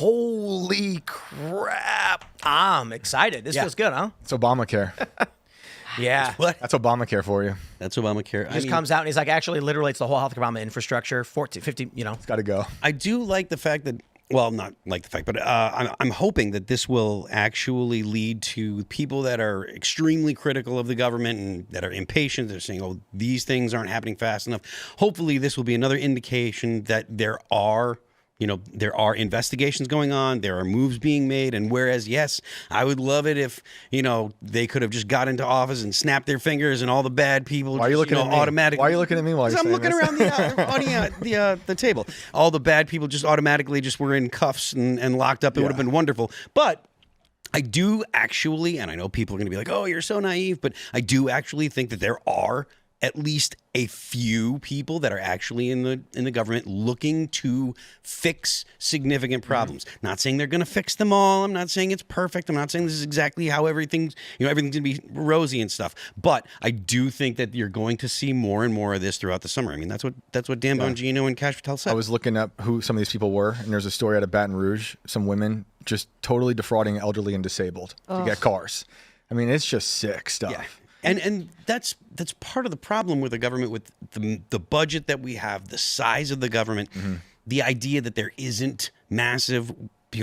Holy crap. I'm excited. This feels good, huh? It's Obamacare. Yeah. What? That's Obamacare for you. That's Obamacare. He just comes out and he's like, actually, literally, it's the whole health Obama infrastructure, 40, 50, It's got to go. I do like the fact that, well, not like the fact, but I'm hoping that this will actually lead to people that are extremely critical of the government and that are impatient. They're saying, oh, these things aren't happening fast enough. Hopefully this will be another indication that there are investigations going on. There are moves being made. And whereas, yes, I would love it if, they could have just got into office and snapped their fingers and all the bad people Why are you looking at me? automatically. Why are you looking at me while you're saying I'm looking this? around the table. All the bad people just automatically just were in cuffs and locked up. It would have been wonderful. But I do actually, and I know people are going to be like, oh, you're so naive, but I do actually think that there are at least a few people that are actually in the government looking to fix significant problems. Not saying they're going to fix them all. I'm not saying it's perfect. I'm not saying this is exactly how everything's going to be rosy and stuff. But I do think that you're going to see more and more of this throughout the summer. I mean, that's what Dan Bongino and Cash Patel said. I was looking up who some of these people were, and there's a story out of Baton Rouge, some women just totally defrauding elderly and disabled to get cars. I mean, it's just sick stuff. Yeah. And that's part of the problem with the government, with the budget that we have, the size of the government, the idea that there isn't massive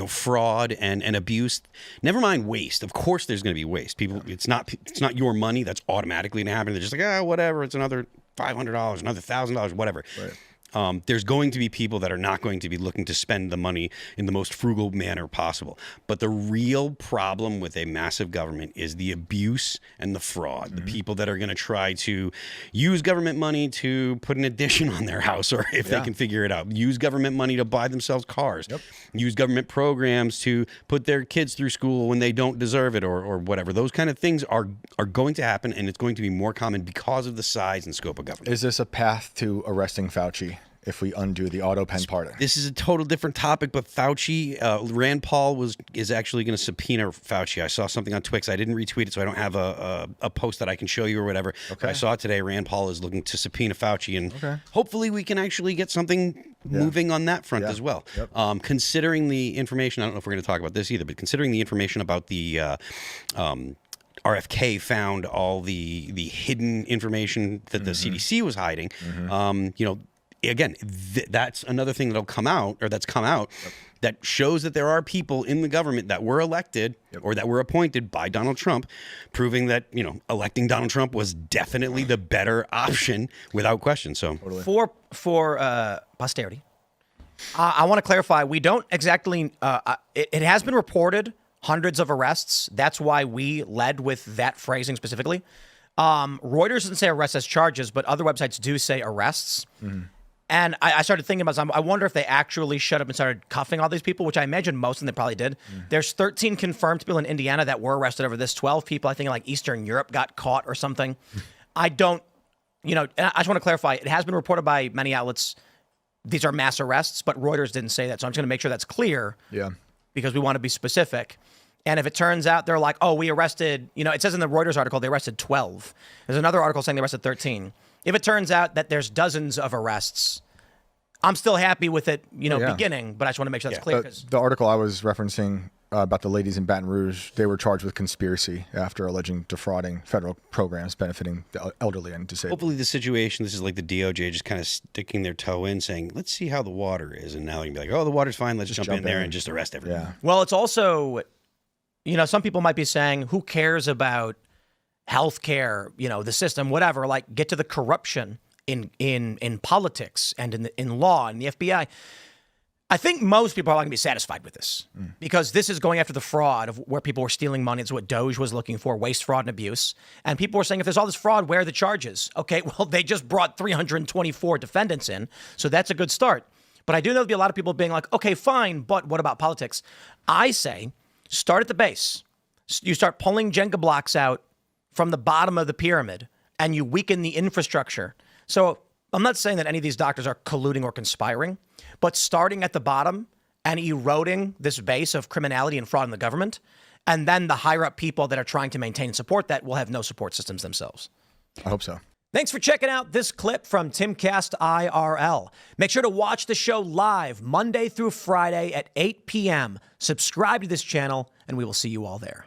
fraud and abuse. Never mind waste. Of course, there's going to be waste. People, it's not your money that's automatically going to happen. They're just like, whatever. It's another $500, another $1,000, whatever. Right. There's going to be people that are not going to be looking to spend the money in the most frugal manner possible. But the real problem with a massive government is the abuse and the fraud. The people that are going to try to use government money to put an addition on their house, or if they can figure it out, use government money to buy themselves cars, use government programs to put their kids through school when they don't deserve it, or whatever. Those kind of things are going to happen, and it's going to be more common because of the size and scope of government. Is this a path to arresting Fauci if we undo the auto pen pardon? This is a total different topic, but Fauci, Rand Paul is actually going to subpoena Fauci. I saw something on Twix. I didn't retweet it, so I don't have a post that I can show you or whatever. Okay. I saw it today. Rand Paul is looking to subpoena Fauci, and hopefully we can actually get something moving on that front as well. Yep. Considering the information, I don't know if we're going to talk about this either, but considering the information about the RFK found all the hidden information that the CDC was hiding, again, that's another thing that'll come out, or that's come out, that shows that there are people in the government that were elected or that were appointed by Donald Trump, proving that, electing Donald Trump was definitely the better option without question. So for posterity, I want to clarify, we don't exactly, it has been reported hundreds of arrests. That's why we led with that phrasing specifically. Reuters doesn't say arrests as charges, but other websites do say arrests. And I started thinking about something. I wonder if they actually shut up and started cuffing all these people, which I imagine most of them probably did. There's 13 confirmed people in Indiana that were arrested over this. 12 people, I think, in like Eastern Europe got caught or something. I don't, I just want to clarify. It has been reported by many outlets. These are mass arrests, but Reuters didn't say that. So I'm just going to make sure that's clear. Yeah. Because we want to be specific. And if it turns out they're like, oh, we arrested, it says in the Reuters article, they arrested 12. There's another article saying they arrested 13. If it turns out that there's dozens of arrests, I'm still happy with it, beginning, but I just want to make sure that's clear. The article I was referencing about the ladies in Baton Rouge, they were charged with conspiracy after alleging defrauding federal programs benefiting the elderly and disabled. Hopefully the situation, this is like the DOJ just kind of sticking their toe in, saying, let's see how the water is. And now they can be like, oh, the water's fine. Let's just jump in there and just arrest everyone. Yeah. Well, it's also, some people might be saying, who cares about healthcare, the system, whatever, like get to the corruption in politics and in law and the FBI. I think most people are not going to be satisfied with this because this is going after the fraud of where people were stealing money. It's what Doge was looking for, waste, fraud, and abuse. And people were saying, if there's all this fraud, where are the charges? Okay, well, they just brought 324 defendants in, so that's a good start. But I do know there'll be a lot of people being like, okay, fine, but what about politics? I say, start at the base. You start pulling Jenga blocks out from the bottom of the pyramid, and you weaken the infrastructure. So I'm not saying that any of these doctors are colluding or conspiring, but starting at the bottom and eroding this base of criminality and fraud in the government, and then the higher up people that are trying to maintain and support that will have no support systems themselves. I hope so. Thanks for checking out this clip from Timcast IRL. Make sure to watch the show live Monday through Friday at 8 p.m. Subscribe to this channel, and we will see you all there.